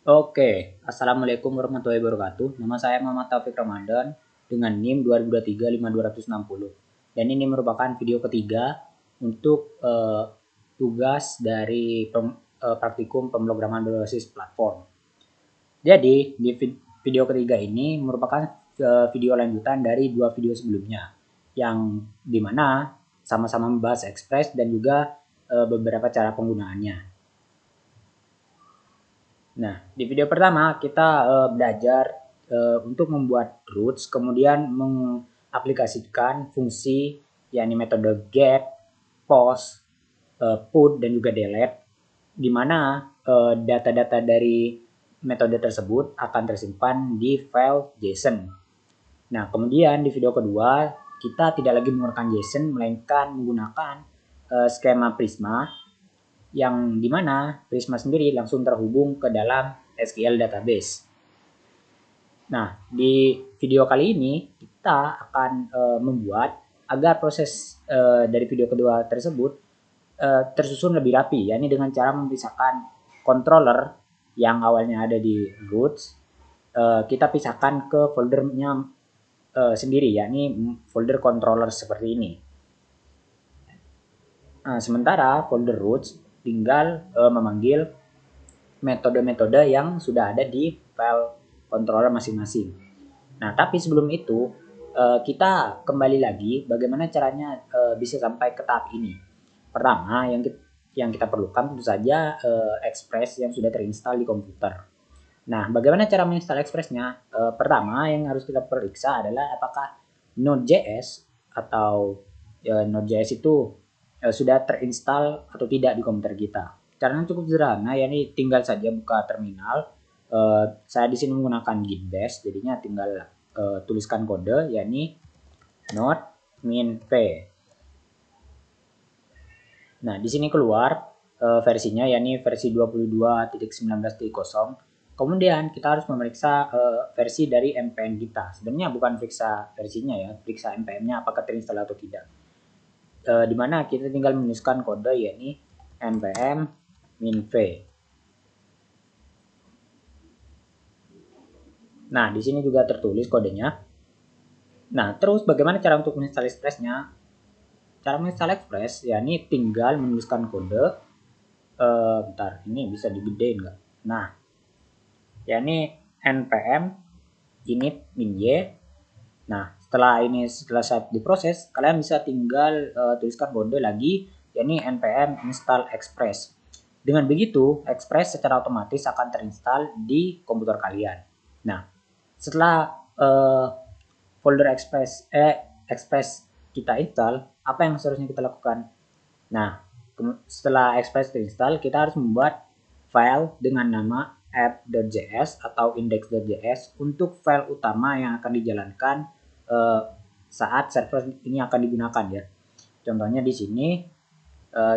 Oke, Assalamualaikum warahmatullahi wabarakatuh. Nama saya Muhammad Taufik Ramadan dengan NIM 2023-52660. Dan ini merupakan video ketiga untuk tugas dari praktikum pemrograman berbasis platform. Jadi, di video ketiga ini merupakan video lanjutan dari dua video sebelumnya, yang dimana sama-sama membahas Express dan juga beberapa cara penggunaannya. Nah, di video pertama kita belajar untuk membuat routes, kemudian mengaplikasikan fungsi yakni metode get, post, put, dan juga delete, di mana data-data dari metode tersebut akan tersimpan di file JSON. Nah, kemudian di video kedua kita tidak lagi menggunakan JSON, melainkan menggunakan skema Prisma, yang dimana Prisma sendiri langsung terhubung ke dalam SQL database. Nah, di video kali ini kita akan membuat agar proses dari video kedua tersebut tersusun lebih rapi, yakni dengan cara memisahkan controller yang awalnya ada di roots, kita pisahkan ke foldernya sendiri, yakni folder controller seperti ini. Nah, sementara folder roots tinggal memanggil metode-metode yang sudah ada di file controller masing-masing. Nah, tapi sebelum itu kita kembali lagi bagaimana caranya bisa sampai ke tahap ini. Pertama, yang kita perlukan tentu saja Express yang sudah terinstall di komputer. Nah, bagaimana cara menginstal Express-nya? Pertama, yang harus kita periksa adalah apakah Node.js atau Node.js itu sudah terinstall atau tidak di komputer kita. Caranya cukup sederhana, yakni tinggal saja buka terminal. Saya di sini menggunakan git bash, jadinya tinggal tuliskan kode, yakni node min-v. Nah, di sini keluar versinya, yakni versi 22.19.0. Kemudian kita harus memeriksa versi dari npm kita. Sebenarnya bukan periksa versinya ya, periksa npm-nya apakah terinstall atau tidak. Di mana kita tinggal menuliskan kode, yakni npm min-v. Nah, di sini juga tertulis kodenya. Nah, terus bagaimana cara untuk menginstal Express-nya? Cara menginstal Express, yakni tinggal menuliskan kode. Bentar, ini bisa digedein nggak? Nah, yakni npm init min-y. Nah, setelah selesai diproses, kalian bisa tinggal tuliskan kode lagi, yakni npm install express. Dengan begitu, Express secara otomatis akan terinstall di komputer kalian. Nah, setelah folder Express kita install, apa yang seharusnya kita lakukan? Nah, setelah Express terinstall, kita harus membuat file dengan nama app.js atau index.js untuk file utama yang akan dijalankan saat server ini akan digunakan ya. Contohnya di sini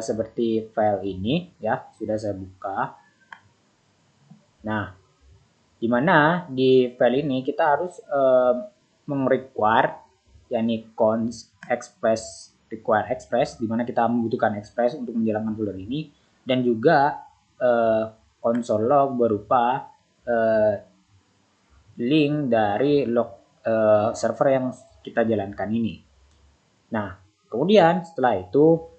seperti file ini ya, sudah saya buka. Nah, dimana di file ini kita harus meng-require, yakni const express require express, dimana kita membutuhkan express untuk menjalankan folder ini, dan juga console log berupa link dari log server yang kita jalankan ini. Nah, kemudian setelah itu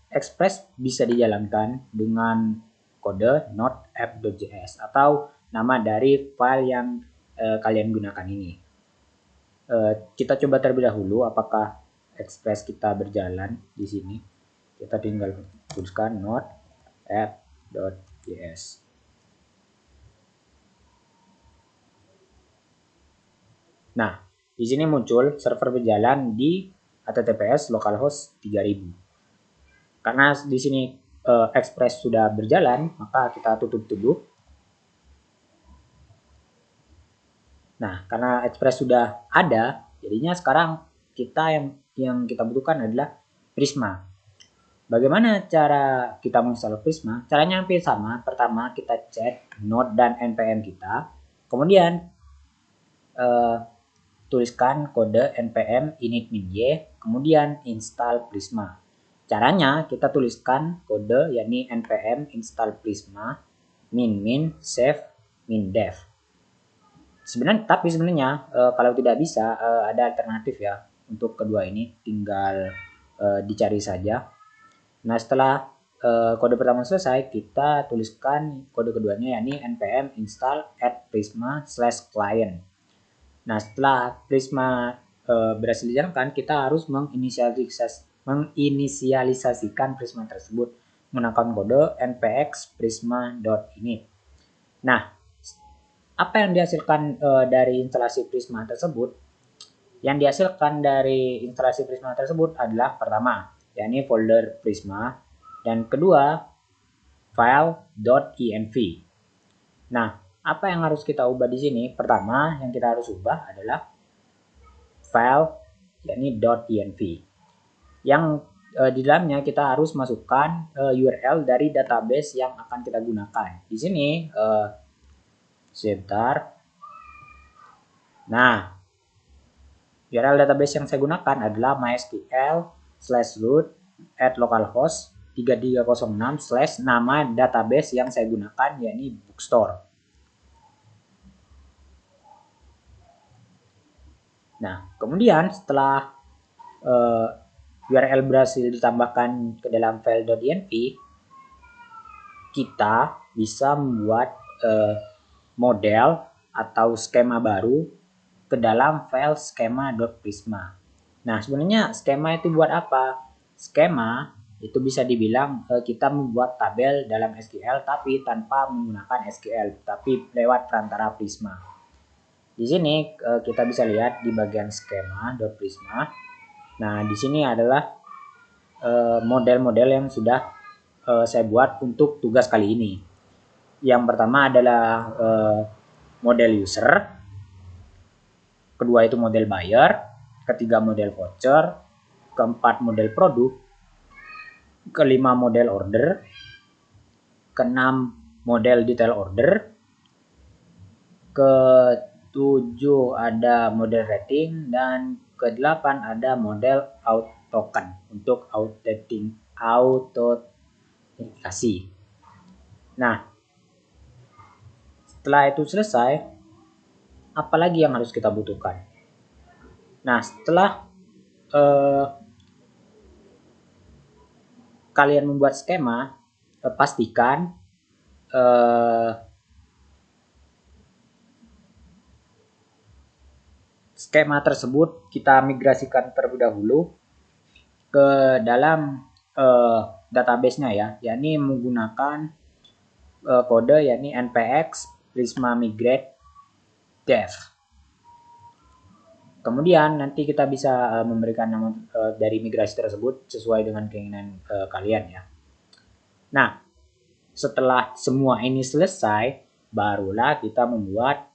Express bisa dijalankan dengan kode not app.js atau nama dari file yang kalian gunakan ini. Kita coba terlebih dahulu apakah Express kita berjalan di sini. Kita tinggal tuliskan not app.js. Nah, di sini muncul server berjalan di https localhost 3000. Karena di sini Express sudah berjalan, maka kita tutup dulu. Nah, karena Express sudah ada, jadinya sekarang kita yang kita butuhkan adalah Prisma. Bagaimana cara kita menginstal Prisma? Caranya hampir sama. Pertama, kita cek node dan npm kita. Kemudian tuliskan kode npm init min-y, kemudian install Prisma. Caranya kita tuliskan kode yakni npm install Prisma, min save min def. Sebenarnya kalau tidak bisa ada alternatif ya untuk kedua ini, tinggal dicari saja. Nah, setelah kode pertama selesai, kita tuliskan kode keduanya, yakni npm install add prisma/client. Nah, setelah Prisma berhasil dijalankan, kita harus menginisialisasikan Prisma tersebut menggunakan kode npx prisma.init. Nah, apa yang dihasilkan dari instalasi Prisma tersebut? Yang dihasilkan dari instalasi Prisma tersebut adalah pertama, yakni folder Prisma, dan kedua, file.env. Nah, apa yang harus kita ubah di sini? Pertama, yang kita harus ubah adalah file, yakni .env. Yang di dalamnya kita harus masukkan URL dari database yang akan kita gunakan. Di sini sebentar. Nah, URL database yang saya gunakan adalah mysql/root@localhost 3306/ nama database yang saya gunakan, yakni bookstore. Nah, kemudian setelah URL berhasil ditambahkan ke dalam file.env, kita bisa membuat model atau skema baru ke dalam file skema.prisma. Nah, sebenarnya skema itu buat apa? Skema itu bisa dibilang kita membuat tabel dalam SQL tapi tanpa menggunakan SQL, tapi lewat perantara Prisma. Di sini kita bisa lihat di bagian skema.prisma. Nah, di sini adalah model-model yang sudah saya buat untuk tugas kali ini. Yang pertama adalah model user, kedua itu model buyer, ketiga model voucher, keempat model produk, kelima model order, keenam model detail order, ketujuh ada model rating, dan kedelapan ada model out token untuk autentikasi. Nah, setelah itu selesai, apalagi yang harus kita butuhkan? Nah, setelah kalian membuat skema, pastikan skema tersebut kita migrasikan terlebih dahulu ke dalam database-nya ya, yakni menggunakan kode yakni npx prisma migrate dev. Kemudian nanti kita bisa memberikan nama dari migrasi tersebut sesuai dengan keinginan kalian ya. Nah, setelah semua ini selesai, barulah kita membuat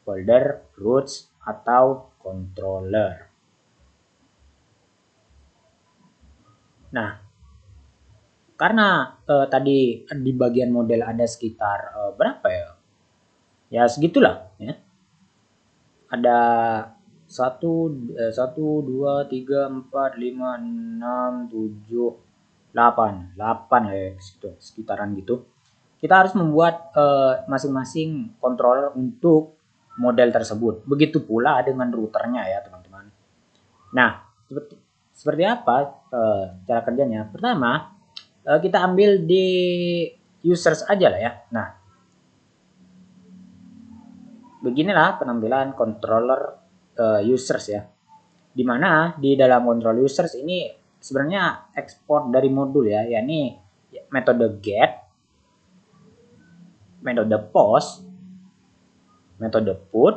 folder roots atau controller. Nah, karena tadi di bagian model ada sekitar berapa ya? Ya segitulah ya. Ada 1, 2, 3, 4, 5, 6, 7, 8 lah ya, sekitaran gitu. Kita harus membuat masing-masing controller untuk model tersebut. Begitu pula dengan routernya ya teman-teman. Nah, seperti apa cara kerjanya? Pertama, kita ambil di users aja lah ya. Nah, beginilah penampilan controller users ya. Dimana di dalam control users ini sebenarnya ekspor dari modul ya, yakni metode get, metode post, metode put,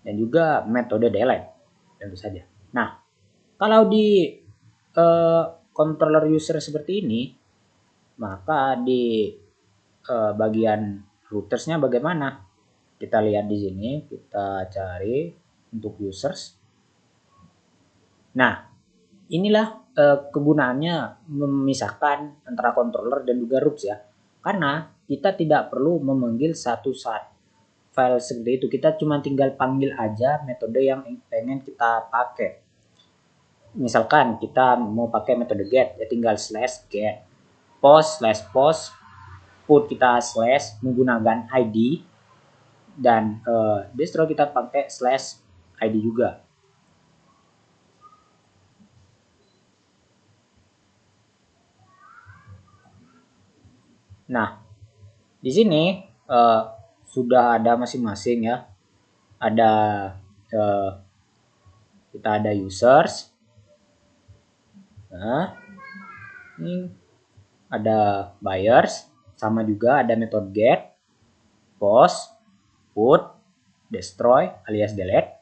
dan juga metode delete tentu saja. Nah, kalau di controller user seperti ini, maka di bagian routersnya bagaimana? Kita lihat di sini, kita cari untuk users. Nah, inilah kegunaannya memisahkan antara controller dan juga routes ya. Karena kita tidak perlu memanggil satu file seperti itu. Kita cuma tinggal panggil aja metode yang pengen kita pakai. Misalkan kita mau pakai metode get, ya tinggal /get, post put kita slash menggunakan ID, dan destroy kita pakai slash ID juga. Nah, di sini sudah ada masing-masing ya. Ada kita ada users. Nah, ini ada buyers, sama juga ada metode get, post, put, destroy alias delete.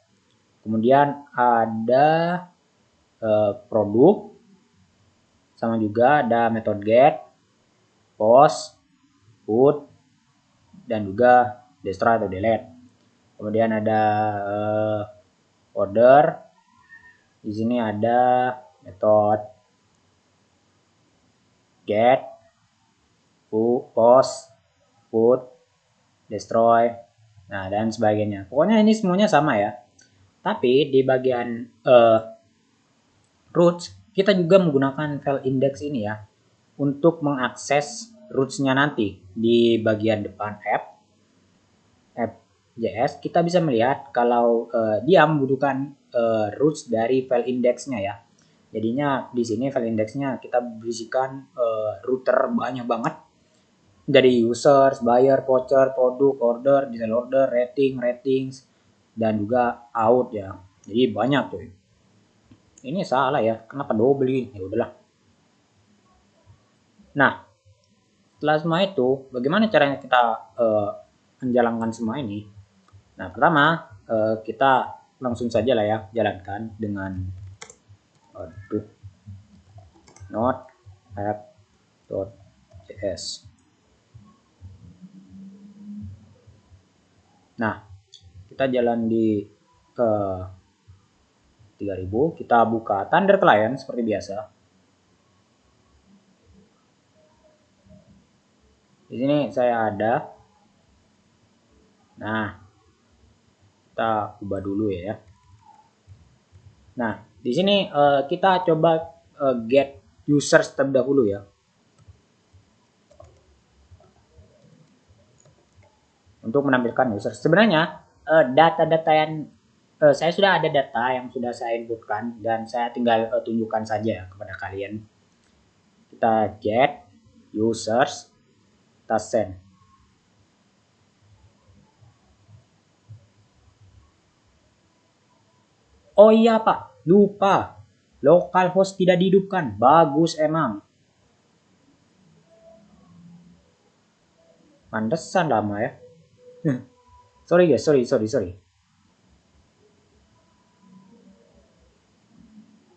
Kemudian ada produk, sama juga ada metode get, post, put, dan juga destroy atau delete. Kemudian ada order. Di sini ada metode get, post, put, destroy, nah dan sebagainya. Pokoknya ini semuanya sama ya. Tapi di bagian roots kita juga menggunakan file index ini ya untuk mengakses roots-nya nanti. Di bagian depan app.js kita bisa melihat kalau dia membutuhkan roots dari file index-nya ya. Jadinya di sini file index-nya kita berisikan router banyak banget, dari users, buyer, voucher, produk, order, detail order, ratings, dan juga out ya. Jadi banyak tuh. Ini salah ya, kenapa double ini? Ya udahlah. Nah, setelah semua itu, bagaimana caranya kita menjalankan semua ini? Nah, pertama kita langsung saja lah ya jalankan dengan node app.js. Nah, kita jalan di 3000, kita buka Thunder Client seperti biasa. Di sini saya ada. Nah, kita ubah dulu ya. Nah, di sini kita coba get users terlebih dahulu ya. Untuk menampilkan user. Sebenarnya data-data yang saya sudah ada data yang sudah saya inputkan dan saya tinggal tunjukkan saja kepada kalian. Kita get users, kita send. Oh iya Pak, lupa. Localhost tidak dihidupkan. Bagus emang. Pantesan lama ya. Sorry guys, sorry.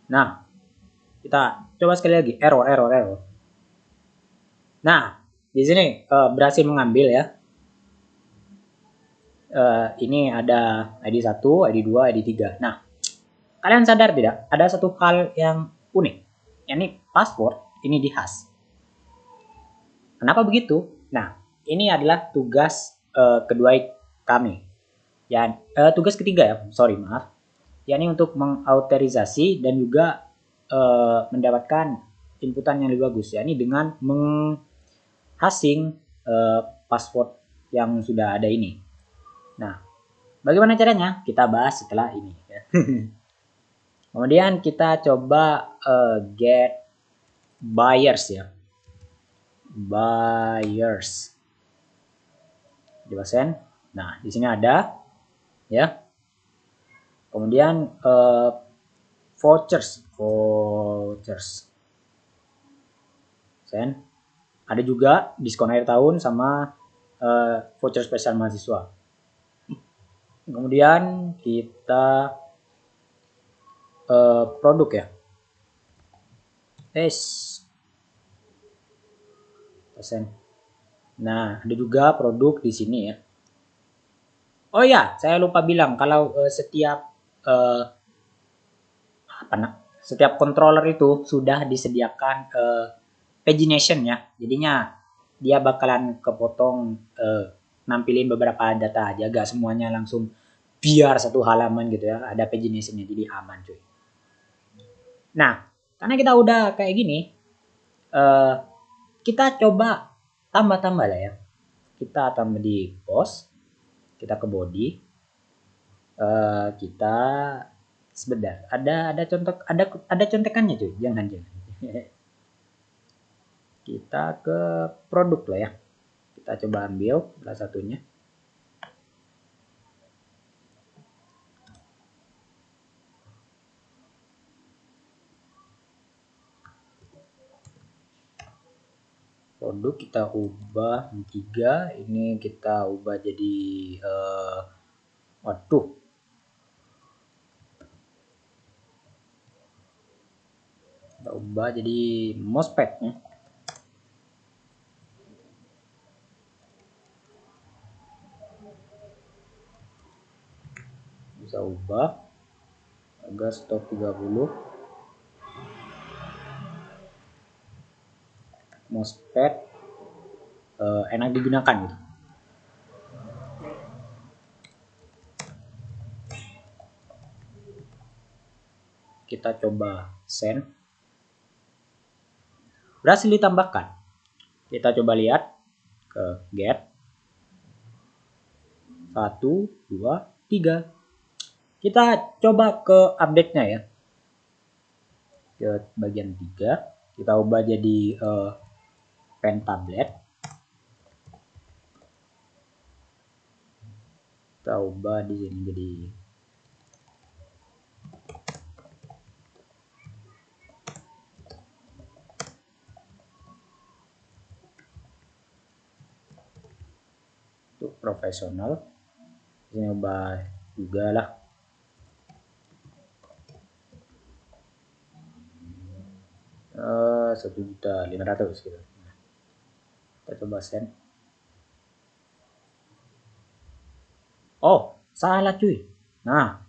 Nah, kita coba sekali lagi. Error. Nah, di sini berhasil mengambil ya. Ini ada ID 1, ID 2, ID 3. Nah, kalian sadar tidak? Ada satu hal yang unik. Yakni password ini di hash. Kenapa begitu? Nah, ini adalah tugas kedua kami. Ya, tugas ketiga ya, maaf. Yakni untuk mengautorisasi dan juga mendapatkan inputan yang lebih bagus, yakni dengan menghashing password yang sudah ada ini. Nah, bagaimana caranya? Kita bahas setelah ini. Kemudian kita coba get buyers ya. Buyers. Dibahasin. Nah, di sini ada ya. Kemudian vouchers. Send. Ada juga diskon akhir tahun sama voucher spesial mahasiswa. Kemudian kita produk ya. Nah, ada juga produk di sini ya. Oh ya, saya lupa bilang kalau setiap controller itu sudah disediakan pagination ya. Jadinya dia bakalan kepotong nampilin beberapa data aja, gak semuanya langsung biar satu halaman gitu ya. Ada paginationnya, jadi aman cuy. Nah, karena kita udah kayak gini, kita coba tambah lah ya. Kita tambah di post, kita ke body, kita sebentar. Ada contoh, ada contekannya cuy, jangan. Kita ke produk lah ya. Kita coba ambil salah satunya. Produk kita ubah 3, ini kita ubah jadi waduh, kita ubah jadi mousepad ya. Bisa ubah agar stop 30, mousepad enak digunakan gitu. Kita coba send, berhasil ditambahkan. Kita coba lihat ke get 1, 2, 3. Kita coba ke update nya ya, ke bagian 3. Kita ubah jadi pen tablet, kita ubah di sini jadi untuk profesional. Ini ubah juga lah, $1.500.000 gitu. Kita coba send. Oh, salah cuy. Nah,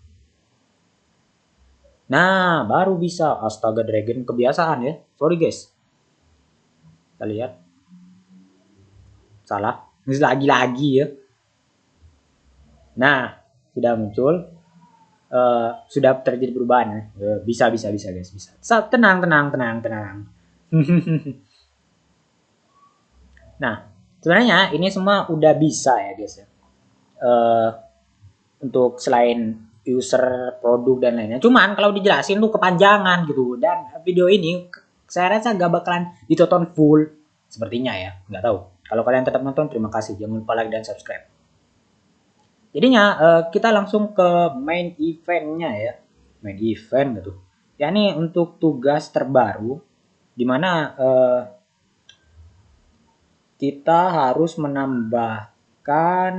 baru bisa. Astaga, Dragon kebiasaan ya. Sorry guys. Kita lihat. Salah. Ini lagi-lagi ya. Nah, sudah muncul. Sudah terjadi perubahan ya. Bisa guys, bisa. Tenang. Nah, sebenarnya ini semua udah bisa ya guys ya. Untuk selain user, produk dan lainnya. Cuman kalau dijelasin tuh kepanjangan gitu, dan video ini saya rasa gak bakalan ditonton full sepertinya ya, nggak tahu. Kalau kalian tetap nonton, terima kasih, jangan lupa like dan subscribe. Jadinya kita langsung ke main eventnya ya, main event gitu. Ya ini untuk tugas terbaru, dimana kita harus menambahkan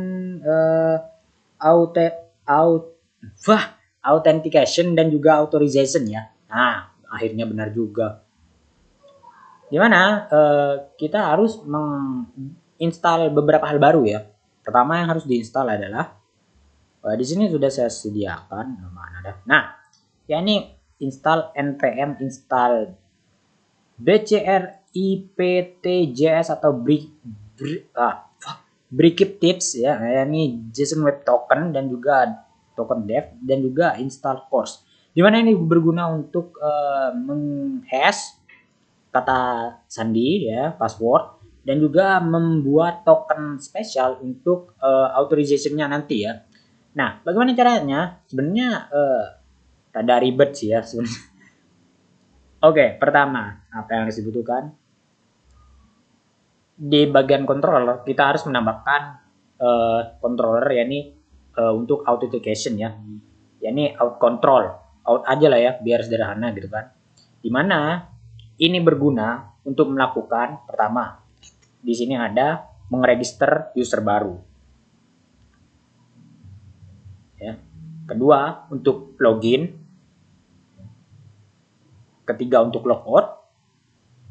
authentication dan juga authorization ya. Nah, akhirnya benar juga. Dimana kita harus menginstal beberapa hal baru ya. Pertama yang harus diinstal adalah di sini sudah saya sediakan, mana ada. Nah, ya ini install npm install bcriptjs atau Brickip tips ya, ini JSON Web Token dan juga token dev dan juga install course. Dimana ini berguna untuk menghash kata sandi ya, password, dan juga membuat token spesial untuk authorization-nya nanti ya. Nah, bagaimana caranya? Sebenarnya rada ribet sih ya sebenarnya. Oke, pertama apa yang harus dibutuhkan? Di bagian controller kita harus menambahkan controller yakni untuk authentication ya. Yakni out control, out aja lah ya biar sederhana gitu kan. Dimana ini berguna untuk melakukan pertama di sini ada mengregister user baru. Ya. Kedua untuk login. Ketiga untuk logout.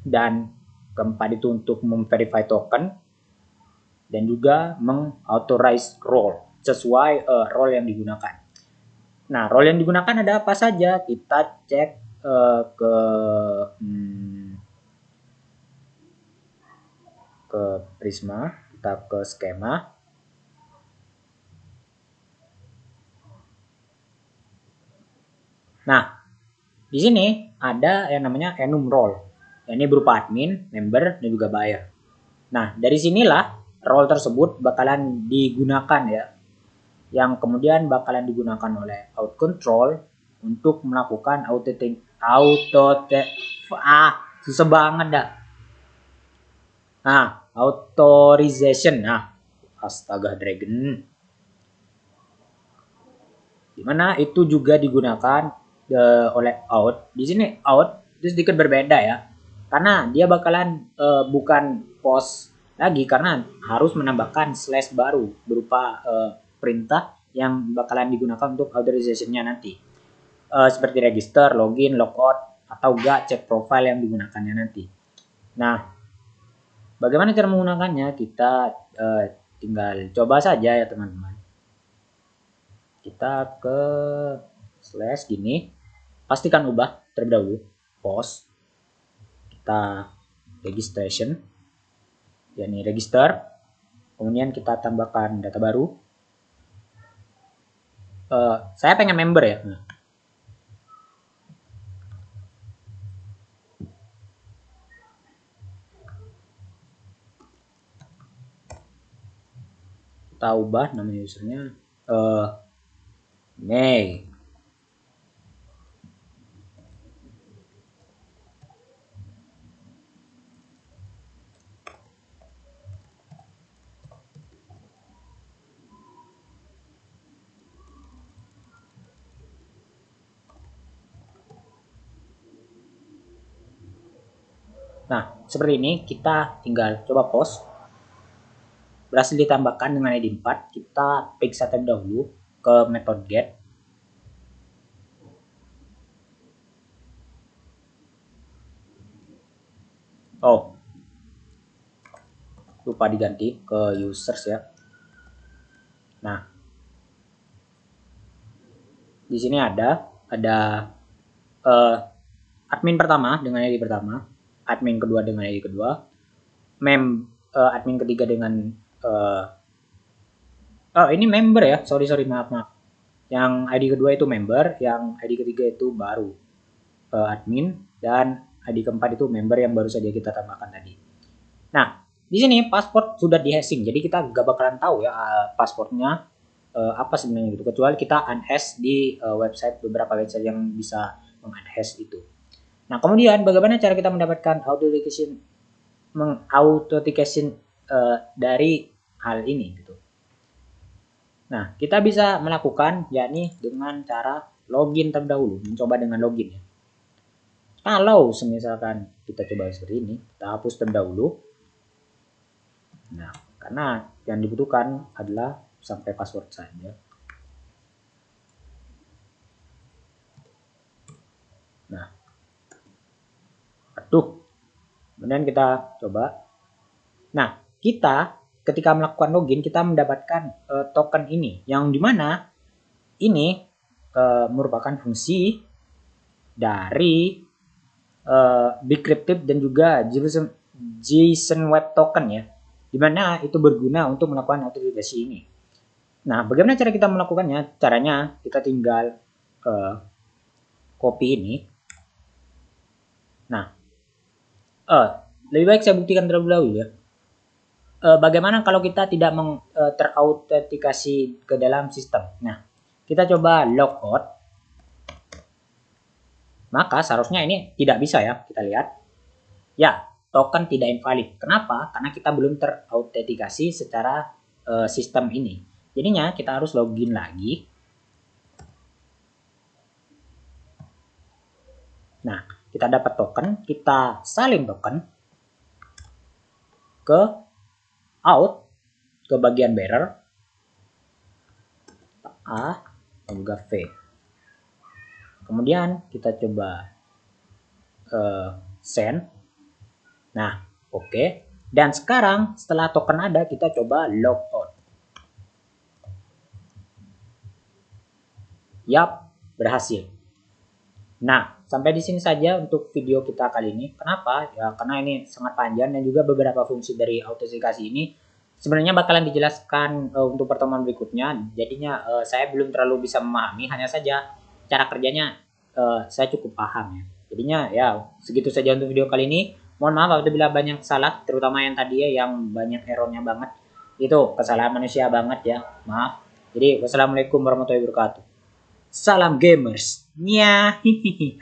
Dan keempat itu untuk memverify token dan juga mengauthorize role sesuai role yang digunakan. Nah, role yang digunakan ada apa saja? Kita cek ke Prisma, kita ke skema. Nah, di sini ada yang namanya enum role. Ini berupa admin, member, dan juga buyer. Nah, dari sinilah role tersebut bakalan digunakan ya, yang kemudian bakalan digunakan oleh out control untuk melakukan susah banget dah. Nah, authorization. Nah, astaga dragon. Dimana itu juga digunakan oleh out. Di sini out itu sedikit berbeda ya, karena dia bakalan bukan post lagi, karena harus menambahkan slash baru berupa perintah yang bakalan digunakan untuk authorization-nya nanti. Seperti register, login, logout, atau enggak cek profile yang digunakannya nanti. Nah, bagaimana cara menggunakannya? Kita tinggal coba saja ya teman-teman. Kita ke slash gini, pastikan ubah terlebih dahulu, post, kita registration, yakni register, kemudian kita tambahkan data baru. Saya pengen member ya. Kita ubah nama usernya May. Nah, seperti ini kita tinggal coba post. Berhasil ditambahkan dengan ID 4, kita periksa terlebih dahulu ke method get. Oh, lupa diganti ke users ya. Nah, di sini ada admin pertama dengan ID pertama, admin kedua dengan ID kedua, admin ketiga dengan ini member ya, sorry maaf. Yang ID kedua itu member, yang ID ketiga itu baru admin, dan ID keempat itu member yang baru saja kita tambahkan tadi. Nah, di sini paspor sudah di-hashing, jadi kita gak bakalan tahu ya paspornya apa sebenarnya gitu, kecuali kita unhash di website, beberapa website yang bisa meng-unhash itu. Nah, kemudian bagaimana cara kita mendapatkan authentication dari hal ini gitu. Nah, kita bisa melakukan yakni dengan cara login terlebih dahulu, mencoba dengan login ya. Kalau misalkan kita coba seperti ini, kita hapus terlebih dahulu. Nah, karena yang dibutuhkan adalah sampai password saja. Nah, kemudian kita coba. Nah, kita ketika melakukan login, kita mendapatkan token ini, yang dimana ini merupakan fungsi dari Bcryptive dan juga JSON Web Token ya, dimana itu berguna untuk melakukan autentikasi ini. Nah, bagaimana cara kita melakukannya? Caranya kita tinggal copy ini. Nah, lebih baik saya buktikan terlebih dahulu ya. Bagaimana kalau kita tidak terautentikasi ke dalam sistem? Nah, kita coba logout. Maka seharusnya ini tidak bisa ya, kita lihat. Ya, token tidak invalid. Kenapa? Karena kita belum terautentikasi secara sistem ini. Jadinya kita harus login lagi. Nah, kita dapat token, kita salin token ke out, ke bagian bearer, A dan juga V. Kemudian kita coba send. Nah, oke. Dan sekarang setelah token ada, kita coba logout. Yap, berhasil. Nah, sampai di sini saja untuk video kita kali ini. Kenapa? Ya, karena ini sangat panjang dan juga beberapa fungsi dari autentikasi ini sebenarnya bakalan dijelaskan untuk pertemuan berikutnya. Jadinya saya belum terlalu bisa memahami, hanya saja cara kerjanya saya cukup paham ya. Jadinya ya segitu saja untuk video kali ini. Mohon maaf apabila banyak salah, terutama yang tadi ya yang banyak errornya banget. Itu kesalahan manusia banget ya. Maaf. Jadi wassalamualaikum warahmatullahi wabarakatuh. Salam gamers. Nya hihihi.